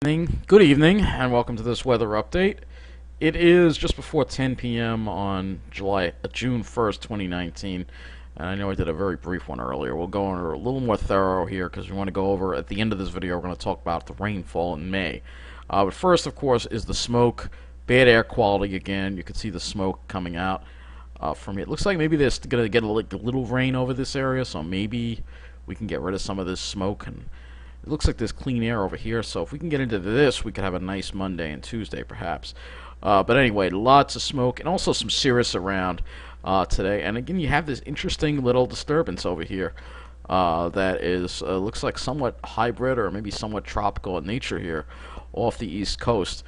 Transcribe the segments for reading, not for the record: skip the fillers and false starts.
Good evening, and welcome to this weather update. It is just before 10 p.m. on June 1st, 2019, and I know I did a very brief one earlier. We'll go over a little more thorough here because we want to go over, at the end of this video, we're going to talk about the rainfall in May. But first, of course, is the smoke. Bad air quality again. You can see the smoke coming out from it. Looks like maybe there's going to get a little rain over this area, so maybe we can get rid of some of this smoke. And it looks like there's clean air over here, so if we can get into this, we could have a nice Monday and Tuesday, perhaps. But anyway, lots of smoke and also some cirrus around today. And again, you have this interesting little disturbance over here that is looks like somewhat hybrid or maybe somewhat tropical in nature here off the east coast,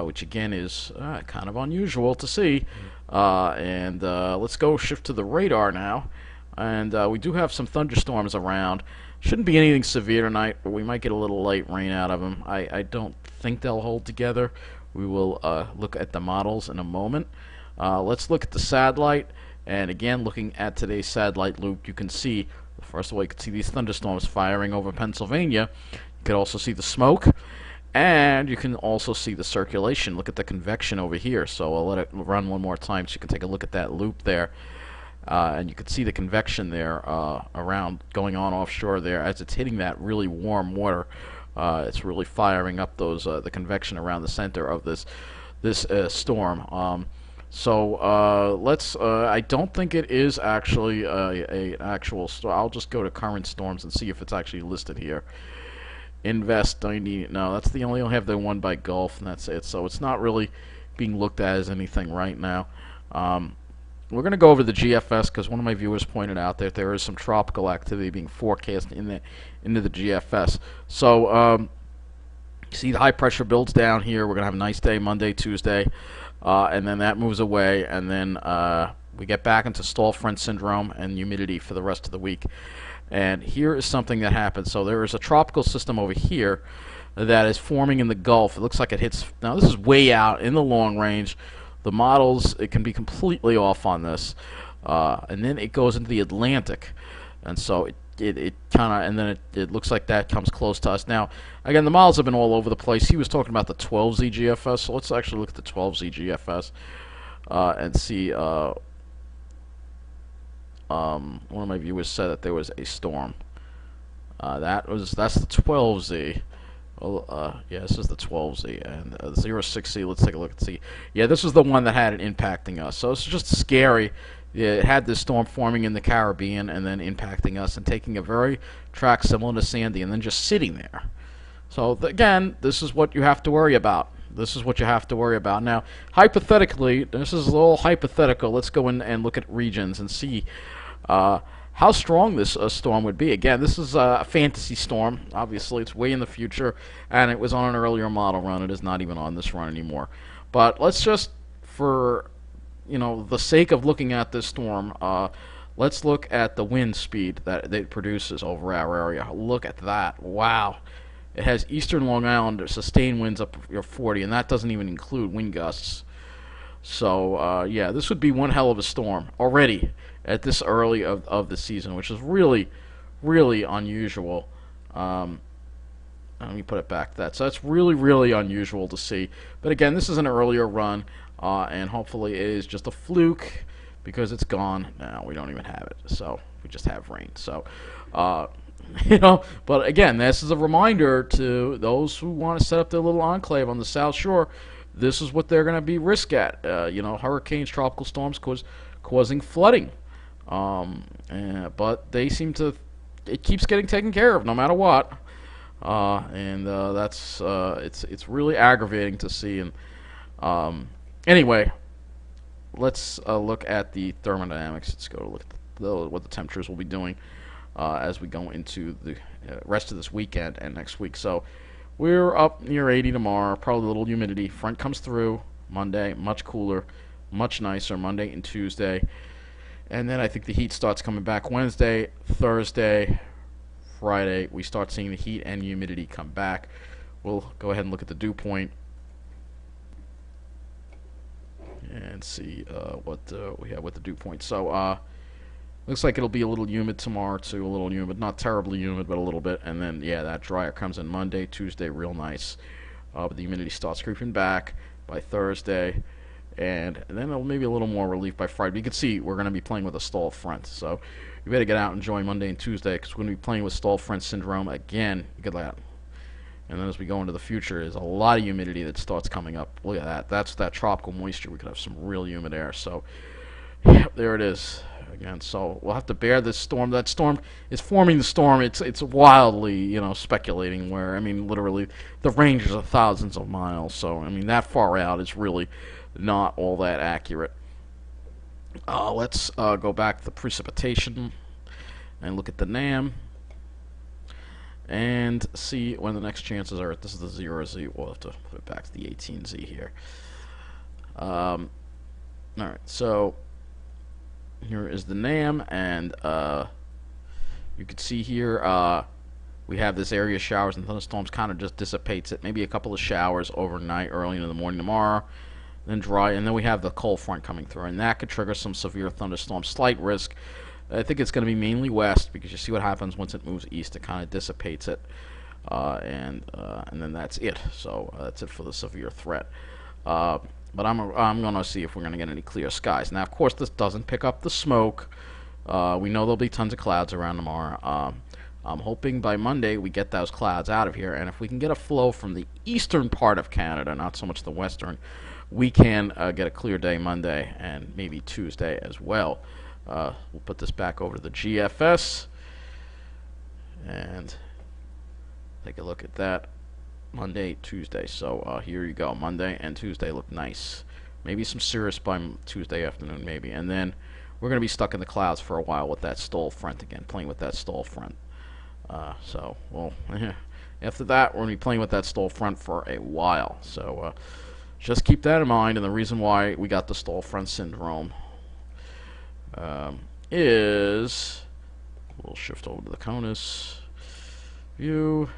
which again is kind of unusual to see. And let's go shift to the radar now. And we do have some thunderstorms around. Shouldn't be anything severe tonight, but we might get a little light rain out of them. I don't think they'll hold together. We will look at the models in a moment. Let's look at the satellite. And again, looking at today's satellite loop, you can see, first of all, you can see these thunderstorms firing over Pennsylvania. You can also see the smoke. And you can also see the circulation. Look at the convection over here. So I'll let it run one more time so you can take a look at that loop there. And you can see the convection there around going on offshore there as it's hitting that really warm water. It's really firing up those the convection around the center of this storm. Let's. I don't think it is actually a actual storm. I'll just go to current storms and see if it's actually listed here. Invest 90. No, that's the only. I have the one by Gulf, and that's it. So it's not really being looked at as anything right now. We're going to go over the GFS because one of my viewers pointed out that there is some tropical activity being forecast into the GFS. So, see the high pressure builds down here. We're going to have a nice day Monday, Tuesday, and then that moves away, and then we get back into stall front syndrome and humidity for the rest of the week. And here is something that happens. So there is a tropical system over here that is forming in the Gulf. It looks like it hits. Now this is way out in the long range. The models, it can be completely off on this, and then it goes into the Atlantic, and so it kind of, and then it looks like that comes close to us. Now, again, the models have been all over the place. He was talking about the 12Z GFS, so let's actually look at the 12Z GFS and see. One of my viewers said that there was a storm. That's the 12Z. Well, yeah, this is the 12Z, and 06Z, let's take a look and see. Yeah, this is the one that had it impacting us. So it's just scary. Yeah, it had this storm forming in the Caribbean and then impacting us and taking a very track similar to Sandy and then just sitting there. So, again, this is what you have to worry about. This is what you have to worry about. Now, hypothetically, this is a little hypothetical. Let's go in and look at regions and see how strong this storm would be. Again, this is a fantasy storm. Obviously, it's way in the future, and it was on an earlier model run. It is not even on this run anymore. But let's just, for the sake of looking at this storm, let's look at the wind speed that it produces over our area. Look at that. Wow. It has eastern Long Island sustained winds up to 40, and that doesn't even include wind gusts. So, yeah, this would be one hell of a storm already at this early of the season, which is really, really unusual. Let me put it back to that. So that's really, really unusual to see. But again, this is an earlier run, and hopefully it is just a fluke because it's gone. Now we don't even have it. So we just have rain. So, but again, this is a reminder to those who want to set up their little enclave on the South Shore. This is what they're going to be risk at. Hurricanes, tropical storms causing flooding. But they seem to, it keeps getting taken care of no matter what. That's it's really aggravating to see. And anyway, let's look at the thermodynamics. Let's go look at what the temperatures will be doing as we go into the rest of this weekend and next week. So we're up near 80 tomorrow, probably a little humidity. Front comes through Monday, much cooler, much nicer Monday and Tuesday. And then I think the heat starts coming back Wednesday, Thursday, Friday. We start seeing the heat and humidity come back. We'll go ahead and look at the dew point and see what we have with the dew point. So looks like it'll be a little humid tomorrow too, a little humid, not terribly humid, but a little bit. And then, yeah, that dryer comes in Monday, Tuesday, real nice. but the humidity starts creeping back by Thursday, and then maybe a little more relief by Friday. But you can see we're going to be playing with a stall front, so you better get out and enjoy Monday and Tuesday, because we're going to be playing with stall front syndrome again. Get that. And then as we go into the future, there's a lot of humidity that starts coming up. Look at that. That's that tropical moisture. We could have some real humid air. So, yeah, there it is. Again, so we'll have to bear this storm. That storm is forming the storm. It's wildly, speculating where, I mean, literally, the ranges are thousands of miles. So, I mean, that far out is really not all that accurate. Let's go back to the precipitation and look at the NAM and see when the next chances are. This is the 0Z. We'll have to put it back to the 18Z here. Alright, so here is the NAM, and you can see here we have this area of showers and thunderstorms. Kind of just dissipates it. Maybe a couple of showers overnight, early in the morning tomorrow, then dry, and then we have the cold front coming through, and that could trigger some severe thunderstorms. Slight risk. I think it's going to be mainly west, because you see what happens once it moves east. It kind of dissipates it, and then that's it. So that's it for the severe threat. But I'm going to see if we're going to get any clear skies. Now, of course, this doesn't pick up the smoke. We know there'll be tons of clouds around tomorrow. I'm hoping by Monday we get those clouds out of here, and if we can get a flow from the eastern part of Canada, not so much the western, we can get a clear day Monday and maybe Tuesday as well. We'll put this back over to the GFS and take a look at that. Monday, Tuesday. So here you go. Monday and Tuesday look nice. Maybe some cirrus by Tuesday afternoon, maybe. And then we're going to be stuck in the clouds for a while with that stall front again, playing with that stall front. Well, after that, we're going to be playing with that stall front for a while. So just keep that in mind. And the reason why we got the stall front syndrome is, we'll shift over to the CONUS view,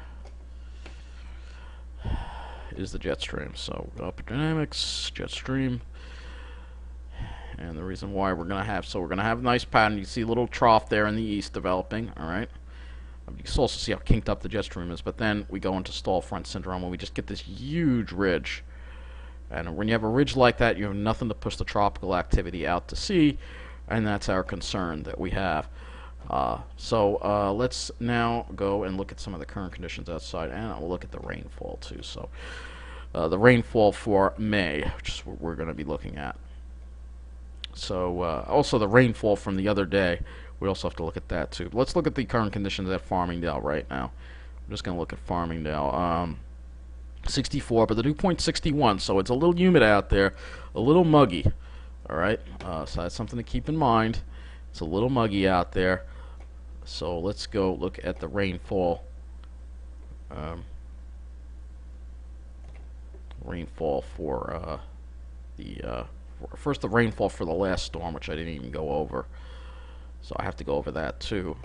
is the jet stream. So upper dynamics, jet stream, and the reason why we're gonna have a nice pattern. You see a little trough there in the east developing. All right, you can also see how kinked up the jet stream is. But then we go into stall front syndrome, and we just get this huge ridge. And when you have a ridge like that, you have nothing to push the tropical activity out to sea, and that's our concern that we have. Let's now go and look at some of the current conditions outside, and we'll look at the rainfall too. So the rainfall for May, which is what we're going to be looking at. So also the rainfall from the other day, we also have to look at that too. Let's look at the current conditions at Farmingdale right now. I'm just going to look at Farmingdale. 64, but the dew point 61, so it's a little humid out there, a little muggy. All right, so that's something to keep in mind. It's a little muggy out there. So let's go look at the rainfall. Rainfall for first the rainfall for the last storm, which I didn't even go over. So I have to go over that too.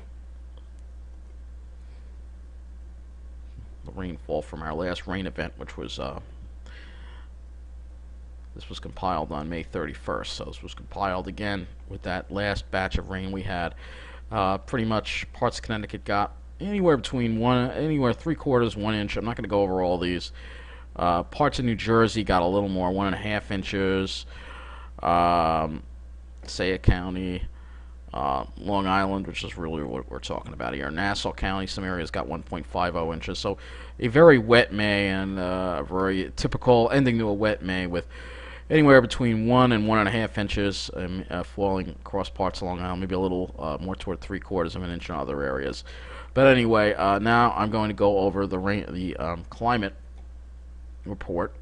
The rainfall from our last rain event, which was this was compiled on May 31st. So this was compiled again with that last batch of rain we had. Pretty much parts of Connecticut got anywhere between 3/4, 1 inch. I'm not going to go over all these. Parts of New Jersey got a little more, 1.5 inches. Sayre County, Long Island, which is really what we're talking about here. Nassau County, some areas got 1.50 inches. So a very wet May, and a very typical ending to a wet May with anywhere between 1 and 1.5 inches falling across parts of Long Island, maybe a little more toward 3/4 of an inch in other areas. But anyway, now I'm going to go over the climate report.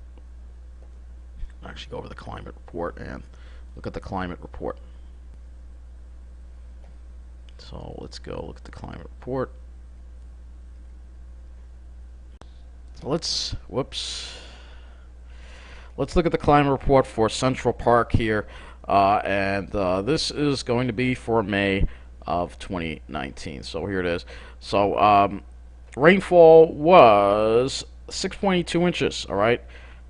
Actually, go over the climate report and look at the climate report. So let's go look at the climate report. So let's look at the climate report for Central Park here, and this is going to be for May of 2019. So here it is. So rainfall was 6.82 inches. All right,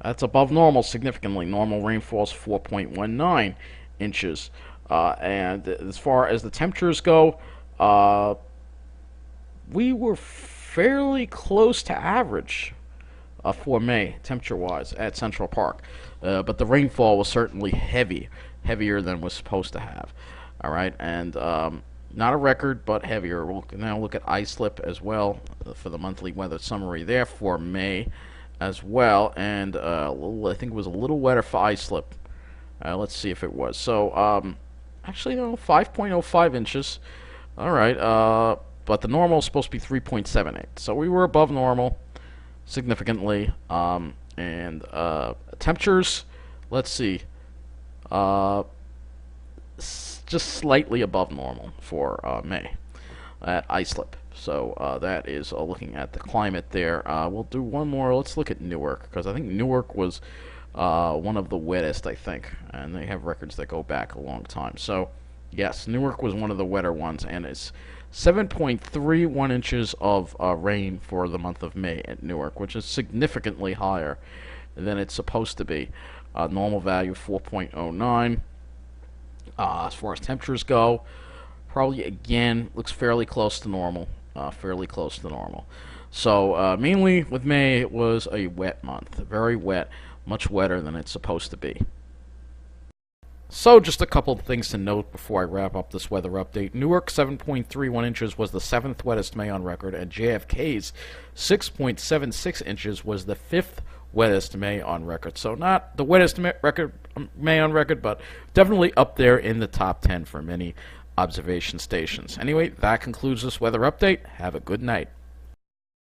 that's above normal significantly. Normal rainfall is 4.19 inches. And as far as the temperatures go, we were fairly close to average. for May, temperature-wise, at Central Park. But the rainfall was certainly heavier than was supposed to have. All right, and not a record, but heavier. We'll now look at iSlip as well for the monthly weather summary there for May as well. And I think it was a little wetter for iSlip. Let's see if it was. So, actually, no, 5.05 inches. All right, but the normal is supposed to be 3.78. So we were above normal significantly. And temperatures, let's see, just slightly above normal for May at iSlip. So that is looking at the climate there. We'll do one more. Let's look at Newark, because I think Newark was one of the wettest, I think, and they have records that go back a long time. So yes, Newark was one of the wetter ones, and it's 7.31 inches of rain for the month of May at Newark, which is significantly higher than it's supposed to be. Normal value 4.09. As far as temperatures go, probably again looks fairly close to normal. So mainly with May, it was a wet month, very wet, much wetter than it's supposed to be. So just a couple of things to note before I wrap up this weather update. Newark 7.31 inches was the 7th wettest May on record, and JFK's 6.76 inches was the 5th wettest May on record. So not the wettest May on record, but definitely up there in the top 10 for many observation stations. Anyway, that concludes this weather update. Have a good night.